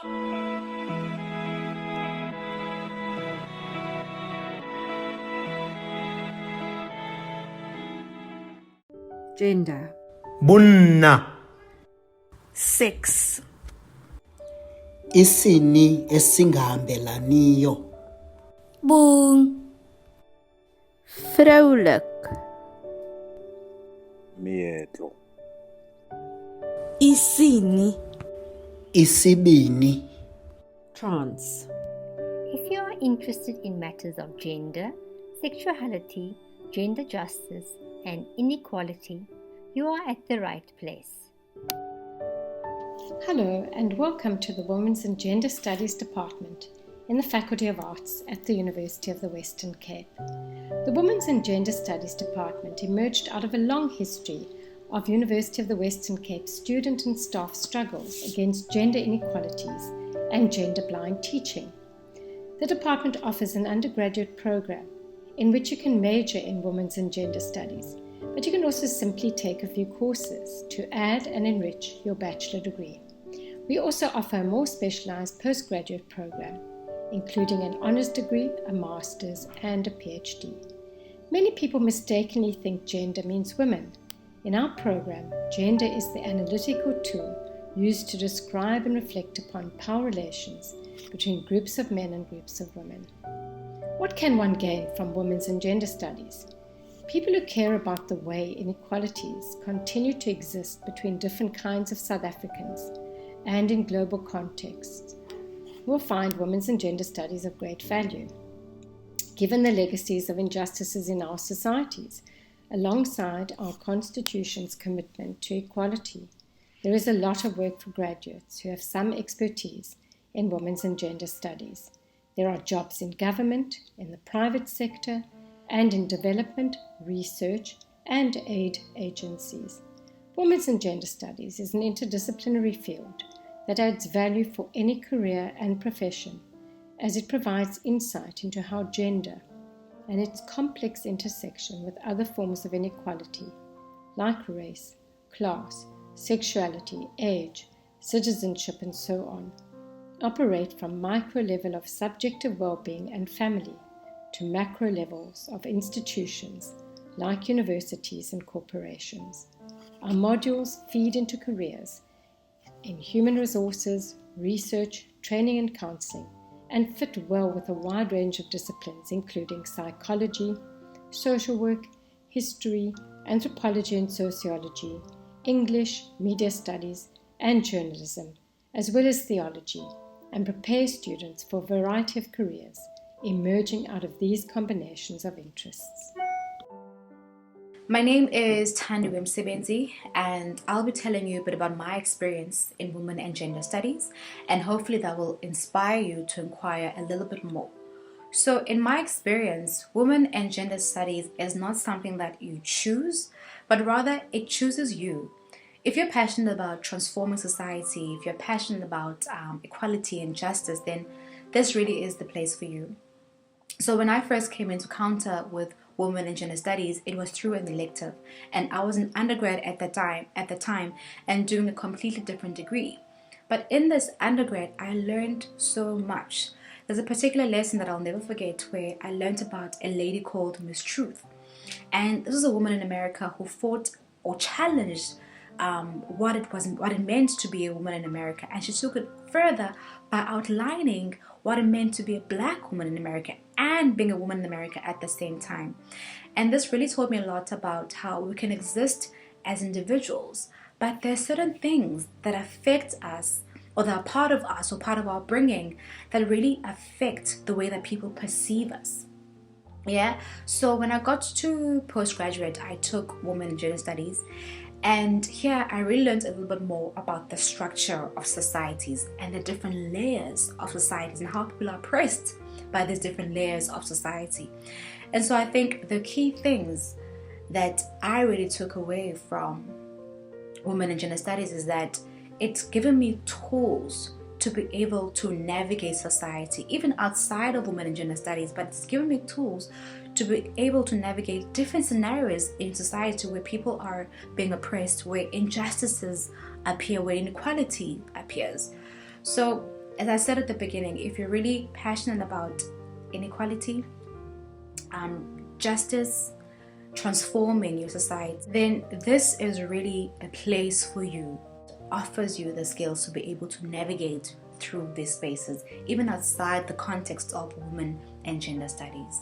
Gender. Bunna. Sex. Isini esingahambelaniyo. Bong. Vrouwelijk. Meetlo. Isini. Isibini. Trans. If you are interested in matters of gender, sexuality, gender justice, and inequality, you are at the right place. Hello and welcome to the Women's and Gender Studies Department in the Faculty of Arts at the University of the Western Cape. The Women's and Gender Studies Department emerged out of a long history of University of the Western Cape student and staff struggles against gender inequalities and gender-blind teaching. The department offers an undergraduate program in which you can major in Women's and Gender Studies, but you can also simply take a few courses to add and enrich your bachelor degree. We also offer a more specialized postgraduate program, including an honors degree, a master's, and a PhD. Many people mistakenly think gender means women. In our program, gender is the analytical tool used to describe and reflect upon power relations between groups of men and groups of women. What can one gain from Women's and Gender Studies? People who care about the way inequalities continue to exist between different kinds of South Africans and in global contexts will find Women's and Gender Studies of great value. Given the legacies of injustices in our societies, alongside our Constitution's commitment to equality, there is a lot of work for graduates who have some expertise in Women's and Gender Studies. There are jobs in government, in the private sector, and in development, research, and aid agencies. Women's and Gender Studies is an interdisciplinary field that adds value for any career and profession, as it provides insight into how gender and its complex intersection with other forms of inequality, like race, class, sexuality, age, citizenship, and so on, operate from micro level of subjective well-being and family to macro levels of institutions like universities and corporations. Our modules feed into careers in human resources, research, training and counseling, and fit well with a wide range of disciplines including psychology, social work, history, anthropology and sociology, English, media studies, and journalism, as well as theology, and prepare students for a variety of careers emerging out of these combinations of interests. My name is Tanu Msebenzi, and I'll be telling you a bit about my experience in Women and Gender Studies, and hopefully that will inspire you to inquire a little bit more. So in my experience, Women and Gender Studies is not something that you choose, but rather it chooses you. If you're passionate about transforming society, if you're passionate about equality and justice, then this really is the place for you. So when I first came into contact with Women and Gender Studies, it was through an elective, and I was an undergrad at the time and doing a completely different degree. But in this undergrad, I learned so much. There's a particular lesson that I'll never forget where I learned about a lady called Miss Truth. And this was a woman in America who fought or challenged what it meant to be a woman in America, and she took it further by outlining what it meant to be a black woman in America and being a woman in America at the same time. And this really taught me a lot about how we can exist as individuals, but there are certain things that affect us, or that are part of us or part of our bringing, that really affect the way that people perceive us. Yeah, so when I got to postgraduate, I took Women and Gender Studies, and here I really learned a little bit more about the structure of societies and the different layers of societies and how people are oppressed by these different layers of society. And so I think the key things that I really took away from Women and Gender Studies is that it's given me tools to be able to navigate society, even outside of Women and Gender Studies, but it's given me tools to be able to navigate different scenarios in society where people are being oppressed, where injustices appear, where inequality appears. So as I said at the beginning, if you're really passionate about inequality, justice, transforming your society, then this is really a place for you. It offers you the skills to be able to navigate through these spaces, even outside the context of women and gender studies.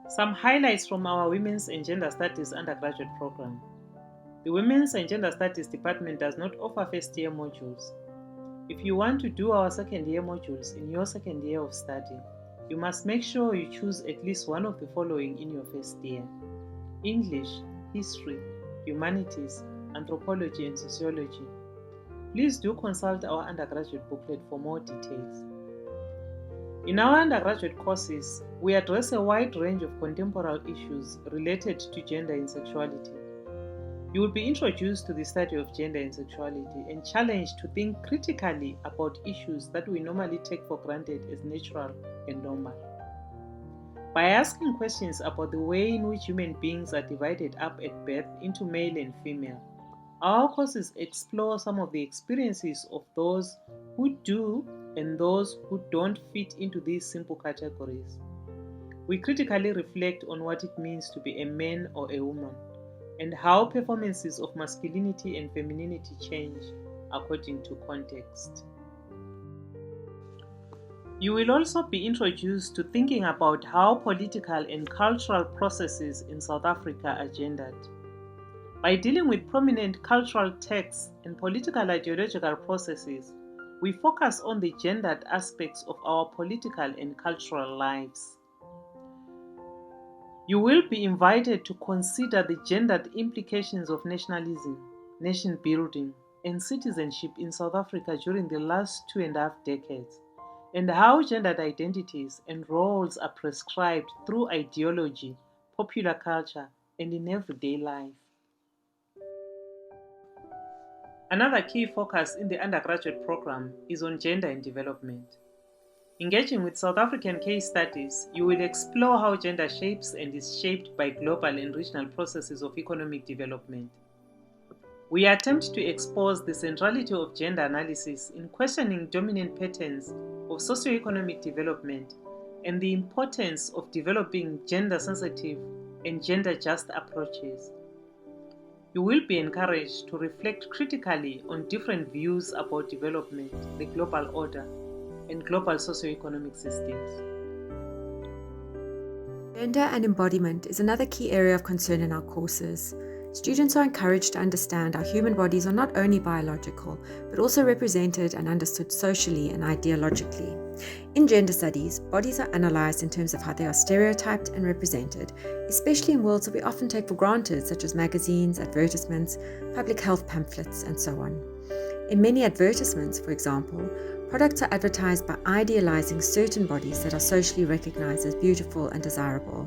Some highlights from our Women's and Gender Studies undergraduate program. The Women's and Gender Studies department does not offer first-year modules. If you want to do our second-year modules in your second year of study, you must make sure you choose at least one of the following in your first year: English, History, Humanities, Anthropology and Sociology. Please do consult our undergraduate booklet for more details. In our undergraduate courses, we address a wide range of contemporary issues related to gender and sexuality. You will be introduced to the study of gender and sexuality and challenged to think critically about issues that we normally take for granted as natural and normal. By asking questions about the way in which human beings are divided up at birth into male and female, our courses explore some of the experiences of those who do and those who don't fit into these simple categories. We critically reflect on what it means to be a man or a woman, and how performances of masculinity and femininity change according to context. You will also be introduced to thinking about how political and cultural processes in South Africa are gendered. By dealing with prominent cultural texts and political ideological processes, we focus on the gendered aspects of our political and cultural lives. You will be invited to consider the gendered implications of nationalism, nation building, and citizenship in South Africa during the last 2.5 decades, and how gendered identities and roles are prescribed through ideology, popular culture, and in everyday life. Another key focus in the undergraduate program is on gender and development. Engaging with South African case studies, you will explore how gender shapes and is shaped by global and regional processes of economic development. We attempt to expose the centrality of gender analysis in questioning dominant patterns of socioeconomic development and the importance of developing gender-sensitive and gender-just approaches. You will be encouraged to reflect critically on different views about development, the global order, and global socioeconomic systems. Gender and embodiment is another key area of concern in our courses. Students are encouraged to understand our human bodies are not only biological, but also represented and understood socially and ideologically. In gender studies, bodies are analysed in terms of how they are stereotyped and represented, especially in worlds that we often take for granted, such as magazines, advertisements, public health pamphlets, and so on. In many advertisements, for example, products are advertised by idealizing certain bodies that are socially recognized as beautiful and desirable.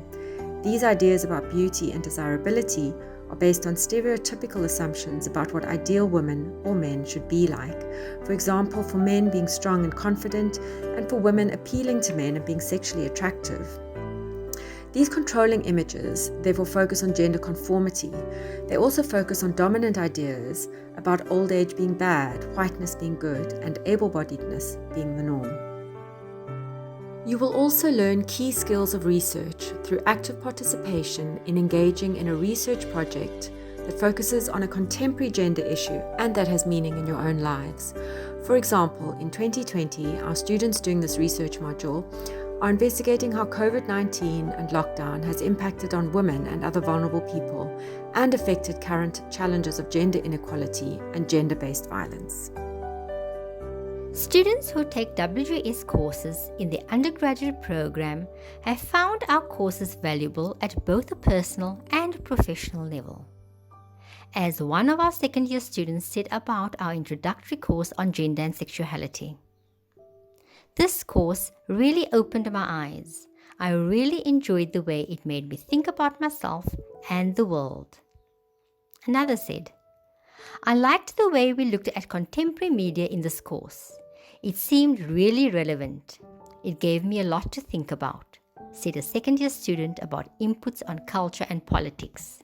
These ideas about beauty and desirability are based on stereotypical assumptions about what ideal women or men should be like. For example, for men being strong and confident, and for women appealing to men and being sexually attractive. These controlling images therefore focus on gender conformity. They also focus on dominant ideas about old age being bad, whiteness being good, and able-bodiedness being the norm. You will also learn key skills of research through active participation in engaging in a research project that focuses on a contemporary gender issue and that has meaning in your own lives. For example, in 2020, our students doing this research module are investigating how COVID-19 and lockdown has impacted on women and other vulnerable people and affected current challenges of gender inequality and gender-based violence. Students who take WS courses in the undergraduate program have found our courses valuable at both a personal and professional level. As one of our second-year students said about our introductory course on gender and sexuality, "This course really opened my eyes. I really enjoyed the way it made me think about myself and the world." Another said, "I liked the way we looked at contemporary media in this course. It seemed really relevant. It gave me a lot to think about," said a second-year student about inputs on culture and politics.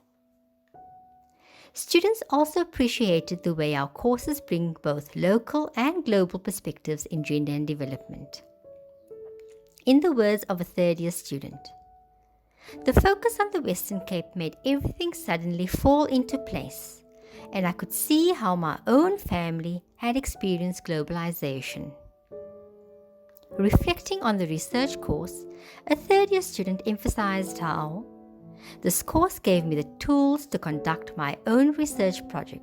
Students also appreciated the way our courses bring both local and global perspectives in gender and development. In the words of a third-year student, "The focus on the Western Cape made everything suddenly fall into place, and I could see how my own family had experienced globalization." Reflecting on the research course, a third-year student emphasized how "This course gave me the tools to conduct my own research project.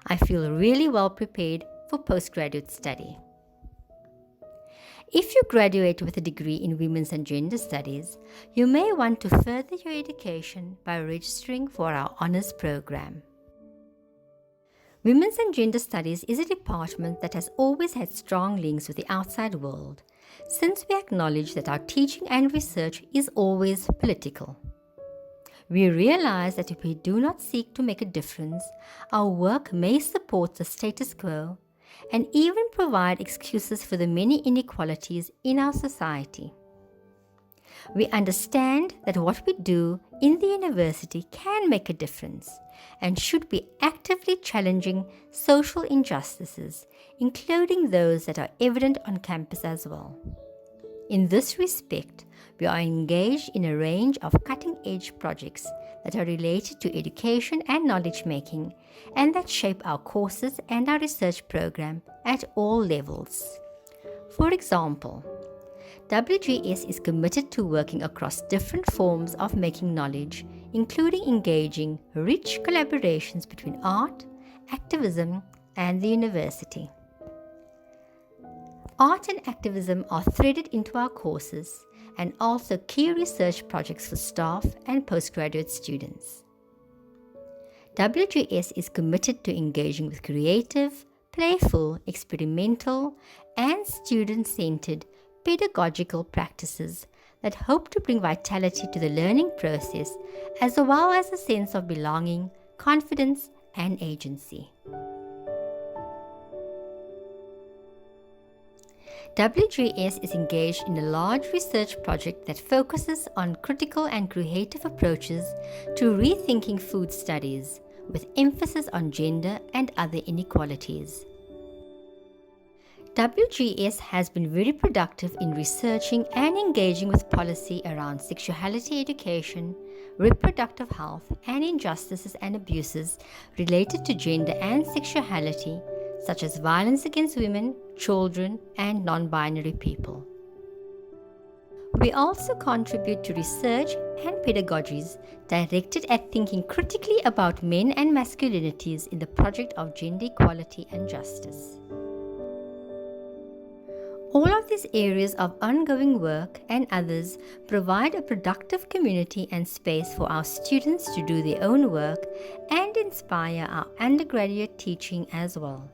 I feel really well prepared for postgraduate study." If you graduate with a degree in Women's and Gender Studies, you may want to further your education by registering for our honours program. Women's and Gender Studies is a department that has always had strong links with the outside world, since we acknowledge that our teaching and research is always political. We realize that if we do not seek to make a difference, our work may support the status quo and even provide excuses for the many inequalities in our society. We understand that what we do in the university can make a difference and should be actively challenging social injustices, including those that are evident on campus as well. In this respect, we are engaged in a range of cutting-edge projects that are related to education and knowledge-making and that shape our courses and our research program at all levels. For example, WGS is committed to working across different forms of making knowledge, including engaging rich collaborations between art, activism, and the university. Art and activism are threaded into our courses and also key research projects for staff and postgraduate students. WGS is committed to engaging with creative, playful, experimental, and student-centered pedagogical practices that hope to bring vitality to the learning process as well as a sense of belonging, confidence, and agency. WGS is engaged in a large research project that focuses on critical and creative approaches to rethinking food studies, with emphasis on gender and other inequalities. WGS has been very productive in researching and engaging with policy around sexuality education, reproductive health, and injustices and abuses related to gender and sexuality, such as violence against women, children, and non-binary people. We also contribute to research and pedagogies directed at thinking critically about men and masculinities in the project of gender equality and justice. All of these areas of ongoing work and others provide a productive community and space for our students to do their own work and inspire our undergraduate teaching as well.